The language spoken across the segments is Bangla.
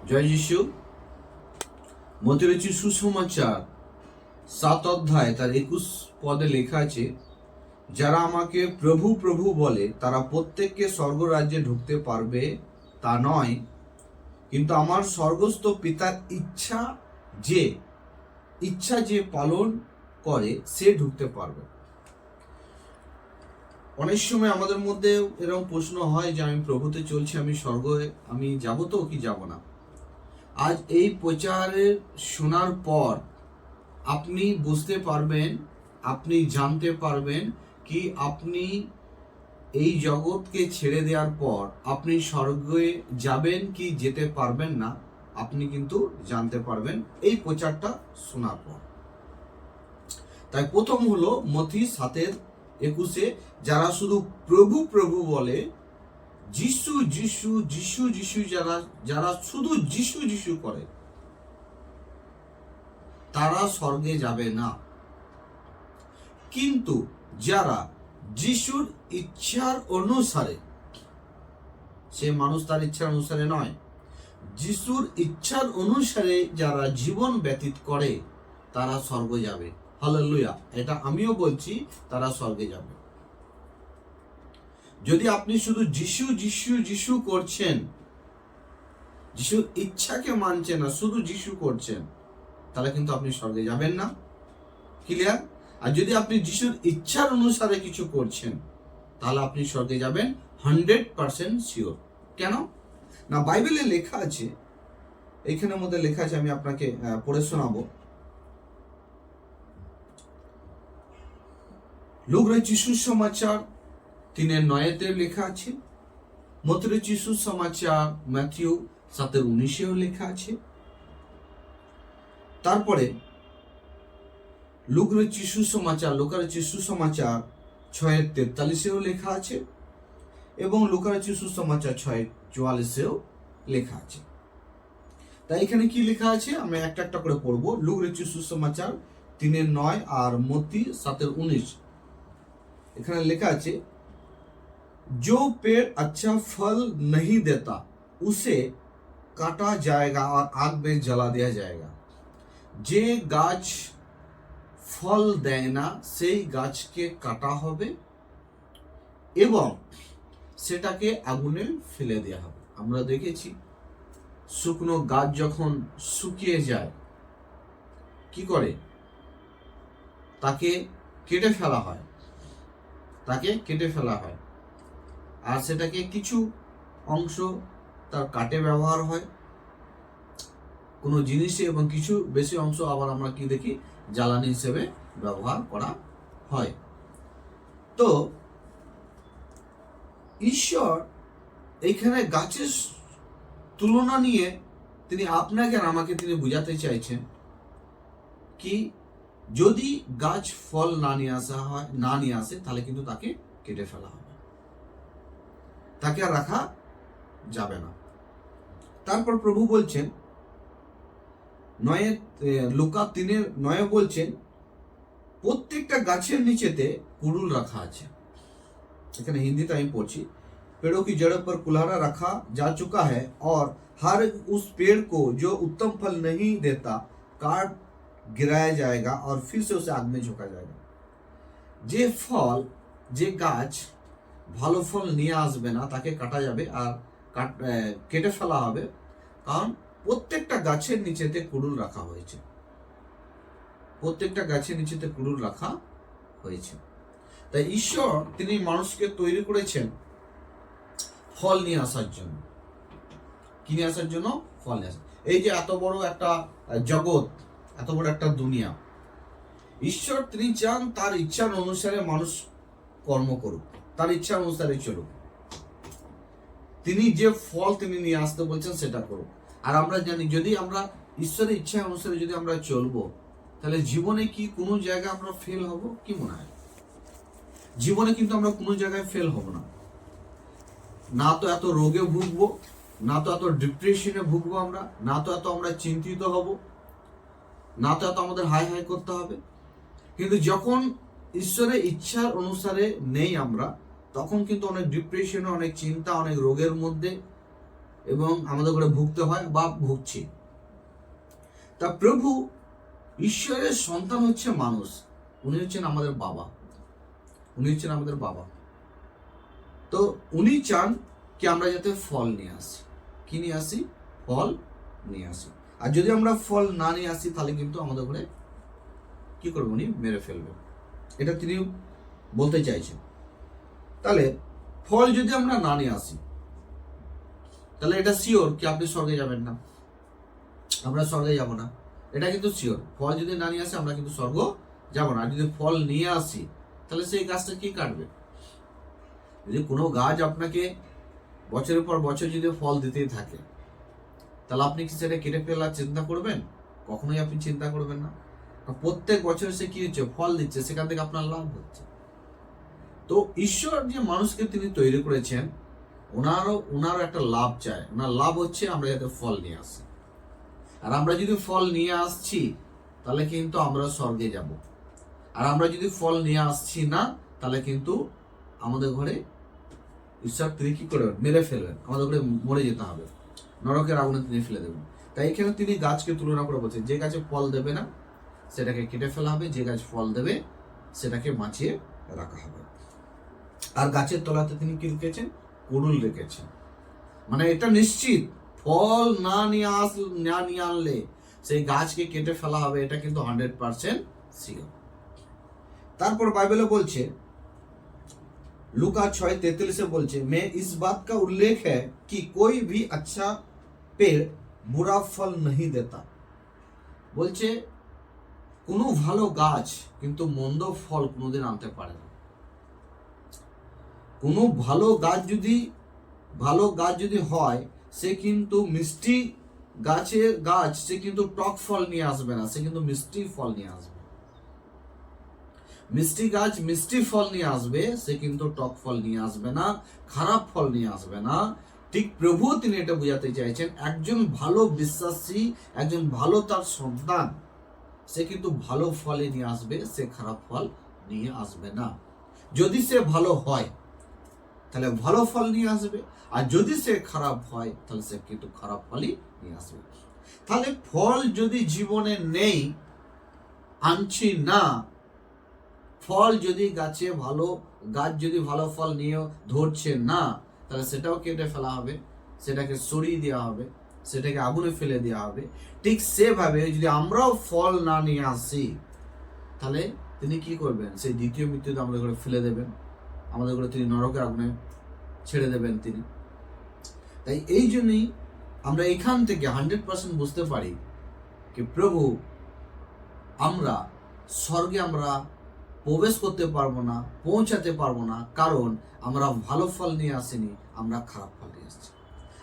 জয় যিশু। মথির সুসমাচার 7 অধ্যায় তার 21 পদে লেখা আছে, যারা আমাকে প্রভু প্রভু বলে তারা প্রত্যেককে স্বর্গ রাজ্যে ঢুকতে পারবে তা নয়, কিন্তু আমার স্বর্গস্থ পিতার ইচ্ছা যে পালন করে সে ঢুকতে পারবে। অনেক সময় আমাদের মধ্যে এরকম প্রশ্ন হয় যে আমি প্রভুতে চলছি, আমি স্বর্গে আমি যাব তো কি যাব না। আজ এই প্রচারের শোনার পর আপনি বুঝতে পারবেন, আপনি জানতে পারবেন কি আপনি এই জগৎকে ছেড়ে দেওয়ার পর আপনি স্বর্গে যাবেন কি যেতে পারবেন না, আপনি কিন্তু জানতে পারবেন এই প্রচারটা শোনার পর। তাই প্রথম হলো মথি 7:21, যারা শুধু প্রভু প্রভু বলে, যিশু যিশু যিশু যিশু যারা শুধু যিশু যিশু করে, তারা স্বর্গে যাবে না। কিন্তু যারা যিশুর ইচ্ছার অনুসারে, সে মানুষ তার ইচ্ছার অনুসারে নয়, যিশুর ইচ্ছার অনুসারে যারা জীবন ব্যতীত করে তারা স্বর্গে যাবে। হালেলুয়া। এটা আমিও বলছি, তারা স্বর্গে যাবে। যদি আপনি শুধু যিশু যিশু যিশু করছেন, যিশুর ইচ্ছাকে মানছেন না, শুধু যিশু করছেন, তাহলে কিন্তু আপনি স্বর্গে যাবেন না। ক্লিয়ার? আর যদি আপনি যিশুর ইচ্ছার অনুসারে কিছু করছেন, তাহলে আপনি স্বর্গে যাবেন 100% শিওর। কেন না? বাইবেলে লেখা আছে, এইখানের মধ্যে লেখা আছে, আমি আপনাকে পড়ে শোনাবো। লুকরে যিশু সমাচার 3:9 লেখা আছে, মথির যিশু সমাচার ম্যাথিউ 7:19 লেখা আছে। তারপরে লুকার যিশু সমাচার 6:43 লেখা আছে, এবং লুকার যিশু সমাচার 6:44 লেখা আছে। তাই এখানে কি লেখা আছে আমরা একটা একটা করে পড়বো। লুকার যিশু সমাচার 3:9 আর মত্তি 7:19। এখানে লেখা আছে, जो पेड़ अच्छा फल नहीं देता उसे काटा जाएगा और आग में जला दिया जाएगा। যে গাছ ফল দেয় না সেই গাছকে কাটা হবে এবং সেটাকে আগুনে ফেলে দেওয়া হবে। আমরা দেখেছি শুকনো গাছ যখন শুকিয়ে যায় কি করে, তাকে কেটে ফেলা হয়, আর সেটাকে কিছু অংশ তার কাটে ব্যবহার হয় কোনো জিনিসে, এবং কিছু বেশি অংশ আবার আমরা কি দেখি জ্বালানি হিসেবে ব্যবহার করা হয়। তো ঈশ্বর এইখানে গাছের তুলনা নিয়ে তিনি আপনাকে আর আমাকে তিনি বুঝাতে চাইছেন কি, যদি গাছ ফল না নিয়ে আসে তাহলে কিন্তু তাকে কেটে ফেলা হবে, তাকে আর রাখা যাবে না। তারপর প্রভু বলছেন লুকা 3:9 বলছেন, প্রত্যেকটা গাছের নিচেতে কুড়ুল রাখা আছে। এখানে হিন্দিতে আমি পড়ছি, पेड़ों की जड़ों पर कुल्हाड़ा रखा जा चुका है और हर उस पेड़ को जो उत्तम फल नहीं देता काट गिराया जाएगा और फिर से उसे आग में झोंका जाएगा। যে গাছ ভালো ফল নিয়ে আসবে না তাকে কাটা যাবে আর কেটে ফেলা হবে, কারণ প্রত্যেকটা গাছের নিচেতে কুড়ুল রাখা হয়েছে। তাই ঈশ্বর তিনি মানুষকে তৈরি করেছেন ফল নিয়ে আসার জন্য। কি নিয়ে আসার জন্য? ফল নিয়ে আসা। এই যে এত বড় একটা জগৎ, এত বড় একটা দুনিয়া, ঈশ্বর তিনি চান তার ইচ্ছার অনুসারে মানুষ কর্ম করুক, তার ইচ্ছার অনুসারে চলুক, তিনি যে ফল তিনি নিয়ে আসতে বলছেন সেটা করুক। আর আমরা জানি যদি আমরা ঈশ্বরের ইচ্ছা অনুসারে যদি আমরা চলবো, তাহলে জীবনে কি কোনো জায়গায় আমরা ফেল হব? কি মনে হয়? জীবনে কিন্তু আমরা কোনো জায়গায় ফেল হব না। না তো এত রোগে ভুগবো, না তো এত ডিপ্রেশনে ভুগবো আমরা, না তো এত আমরা চিন্তিত হব, না তো এত আমাদের হাই হাই করতে হবে। কিন্তু যখন ঈশ্বরের ইচ্ছার অনুসারে নেই আমরা, তখন কিন্তু অনেক ডিপ্রেশনে, অনেক চিন্তা, অনেক রোগের মধ্যে এবং আমাদের করে ভুগতে হয় বা ভুগছি। তা প্রভু ঈশ্বরের সন্তান হচ্ছে মানুষ, উনি হচ্ছেন আমাদের বাবা, উনি হচ্ছেন আমাদের বাবা। তো উনি চান কি আমরা যাতে ফল নিয়ে আসি। কি নিয়ে আসি? ফল নিয়ে আসি। আর যদি আমরা ফল না নিয়ে আসি তাহলে কিন্তু আমাদের ঘরে কি করবে? উনি মেরে ফেলবে। এটা তিনি বলতে চাইছেন। তাহলে ফল যদি আমরা না নিয়ে আসি তাহলে এটা শিওর কি আপনি স্বর্গে যাবেন না, আমরা স্বর্গে যাব না, এটা কিন্তু শিওর। ফল যদি না নিয়ে আসি আমরা কিন্তু স্বর্গ যাব না। আর যদি ফল নিয়ে আসি তাহলে সেই গাছটা কি কাটবে? যদি কোনো গাছ আপনাকে বছরের পর বছর যদি ফল দিতেই থাকে তাহলে আপনি কি সেটা কেটে ফেলার চিন্তা করবেন? কখনোই আপনি চিন্তা করবেন না। প্রত্যেক বছর সে কি হচ্ছে? ফল দিচ্ছে, সেখান থেকে আপনার লাভ হচ্ছে। তো ঈশ্বর যে মানুষকে তিনি তৈরি করেছেন, ওনারও একটা লাভ চায়। ওনার লাভ হচ্ছে আমরা যাতে ফল নিয়ে আসি। আর আমরা যদি ফল নিয়ে আসছি তাহলে কিন্তু আমরা স্বর্গে যাব। আর আমরা যদি ফল নিয়ে আসছি না তাহলে কিন্তু আমাদের ঘরে ঈশ্বর তিনি কি করবেন? মেরে ফেলবেন, আমাদের ঘরে মরে যেতে হবে, নরকের আগুনে তিনি ফেলে দেবেন। তাই এখানে তিনি গাছকে তুলনা করে বলছেন, যে গাছে ফল দেবে না সেটাকে কেটে ফেলা হবে, যে গাছ ফল দেবে সেটাকে বাঁচিয়ে রাখা হবে। আর গাছের তলাতে তিনি কি রেখেছেন? কুড়ুল রেখেছেন। মানে এটা নিশ্চিত, ফল না নিয়ে আনলে সেই গাছকে কেটে ফেলা হবে, এটা কিন্তু 100% শিওর। তারপর বাইবেলে বলছে, लूका 6:43 বলছে, मैं इस बात का उल्लेख है कि कोई भी अच्छा पेड़ बुरा फल नहीं देता। বলছে কোনো ভালো গাছ কিন্তু মন্দ ফল কোনোদিন আনতে পারে না। কোনো ভালো গাছ যদি হয় সে কিন্তু মিষ্টি গাছ সে কিন্তু টক ফল নিয়ে আসবে না, সে কিন্তু মিষ্টি ফল নিয়ে আসবে। মিষ্টি গাছ মিষ্টি ফল নিয়ে আসবে, সে কিন্তু টক ফল নিয়ে আসবে না, খারাপ ফল নিয়ে আসবে না। ঠিক প্রভু তিনি এটা বোঝাতে চাইছেন, একজন ভালো বিশ্বাসী, একজন ভালো তার সন্তান, সে কিন্তু ভালো ফলে নিয়ে আসবে, সে খারাপ ফল নিয়ে আসবে না। যদি সে ভালো হয় তাহলে ভালো ফল নিয়ে আসবে, আর যদি সে খারাপ হয় তাহলে সে কিন্তু খারাপ ফলই নিয়ে আসবে। তাহলে ফল যদি জীবনে নেই, আনছি না, ফল যদি গাছ যদি ভালো ফল নিয়ে ধরছে না, তাহলে সেটাও কেটে ফেলা হবে, সেটাকে সরিয়ে দেওয়া হবে, সেটাকে আগুনে ফেলে দেওয়া হবে। ঠিক সেভাবে যদি আমরাও ফল না নিয়ে আসি তাহলে তিনি কি করবেন? সেই দ্বিতীয় মৃত্যুতে আমাদের করে ফেলে দেবেন, আমাদের করে তিনি নরকের আগুনে ছেড়ে দেবেন তিনি। তাই এই জন্যই আমরা এখান থেকে 100% বুঝতে পারি কি প্রভু আমরা স্বর্গে আমরা প্রবেশ করতে পারবো না, পৌঁছাতে পারবো না, কারণ আমরা ভালো ফল নিয়ে আসিনি, আমরা খারাপ ফল নিয়ে আসছি।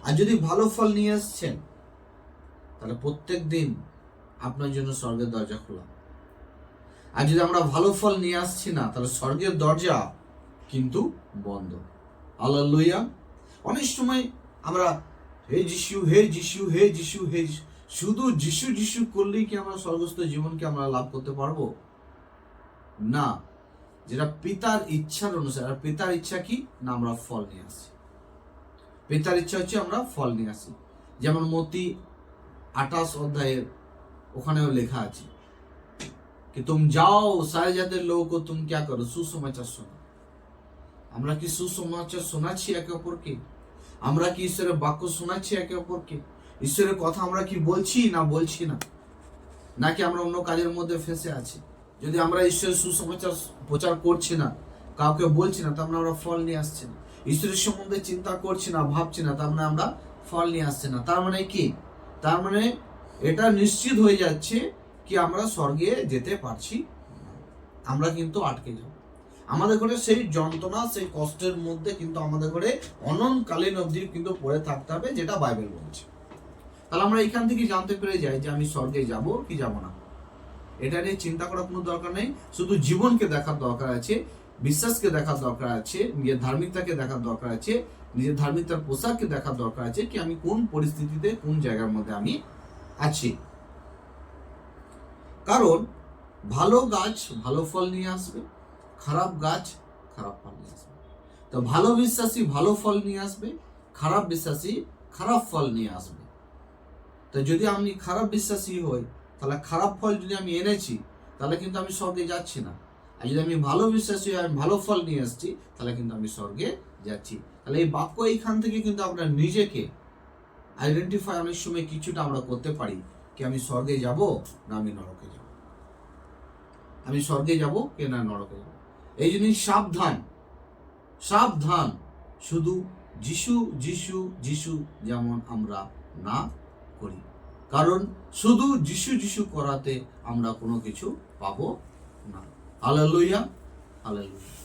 আর যদি ভালো ফল নিয়ে আসছেন তাহলে প্রত্যেক দিন আপনার জন্য স্বর্গের দরজা খোলা। আর যদি আমরা ভালো ফল নিয়ে আসছি না তাহলে স্বর্গের দরজা কিন্তু বন্ধ। হালেলুয়া। অনেক সময় আমরা হে যিশু, হে যিশু, হে যিশু, হে শুধু যিশু যিশু করলেই কি আমরা স্বর্গস্থ জীবনকে আমরা লাভ করতে পারবো? না। যেটা পিতার ইচ্ছার অনুসারে, আর পিতার ইচ্ছা কি না? আমরা ফল নিয়ে আসি। পিতার ইচ্ছা হচ্ছে আমরা ফল নিয়ে আসি। যেমন মতি 28 অধ্যায়ের ওখানেও লেখা আছে कि तुम जाओ सारे जातेर लोगों को तुम क्या करो? सुसमाचार শোনো। আমরা কি সুসমাচার শোনাচ্ছি একে অপরকে? আমরা কি ঈশ্বরের বাক্য শোনাচ্ছি একে অপরকে? ঈশ্বরের কথা আমরা কি বলছি না বলছি না? নাকি আমরা অন্য কাজের মধ্যে ফেঁসে আছি? যদি আমরা ঈশ্বরের সুসমাচার প্রচার করছি না, কাউকে বলছি না, তার মানে আমরা ফল নিয়ে আসছি না। ঈশ্বরের সম্বন্ধে চিন্তা করছি না, ভাবছি না, তার মানে আমরা ফল নিয়ে আসছি না। তার মানে কি? তার মানে এটা নিশ্চিত হয়ে যাচ্ছে কি আমরা স্বর্গে যেতে পারছি, আমরা কিন্তু আটকে যাব। আমাদের ঘরে সেই যন্ত্রণা, সেই কষ্টের মধ্যে কিন্তু আমাদের ঘরে অনন্তকালীন অবধি কিন্তু পড়ে থাকতে হবে, যেটা বাইবেল বলছে। তাহলে আমরা এখান থেকে জানতে পেরে যাই যে আমি স্বর্গে যাব কি যাব না। এটা নিয়ে চিন্তা করার কোনো দরকার নেই। শুধু জীবনকে দেখার দরকার আছে, বিশ্বাসকে দেখার দরকার আছে, নিজের ধার্মিকতাকে দেখার দরকার আছে, নিজের ধার্মিকতার পোশাককে দেখার দরকার আছে কি আমি কোন পরিস্থিতিতে, কোন জায়গার মধ্যে আমি আছি। কারণ ভালো গাছ ভালো ফল নিয়ে আসবে, খারাপ গাছ খারাপ ফল নিয়ে আসবে। তো ভালো বিশ্বাসী ভালো ফল নিয়ে আসবে, খারাপ বিশ্বাসী খারাপ ফল নিয়ে আসবে। তো যদি আমি খারাপ বিশ্বাসী হই, তাহলে খারাপ ফল যদি আমি এনেছি, তাহলে কিন্তু আমি স্বর্গে যাচ্ছি না। আর যদি আমি ভালো বিশ্বাসী হই, আমি ভালো ফল নিয়ে আসছি, তাহলে কিন্তু আমি স্বর্গে যাচ্ছি। তাহলে এই বাক্য এইখান থেকে কিন্তু আমরা নিজেকে আইডেন্টিফাই অনেক সময় কিছুটা আমরা করতে পারি, কি আমি স্বর্গে যাব না আমি নরকে যাব, আমি স্বর্গে যাব কি না নরকে যাব। এই জন্যই সাবধান, সাবধান, শুধু যিশু যিশু যিশু যেমন আমরা না করি, কারণ শুধু যিশু যিশু করাতে আমরা কোনো কিছু পাবো না। Hallelujah, hallelujah.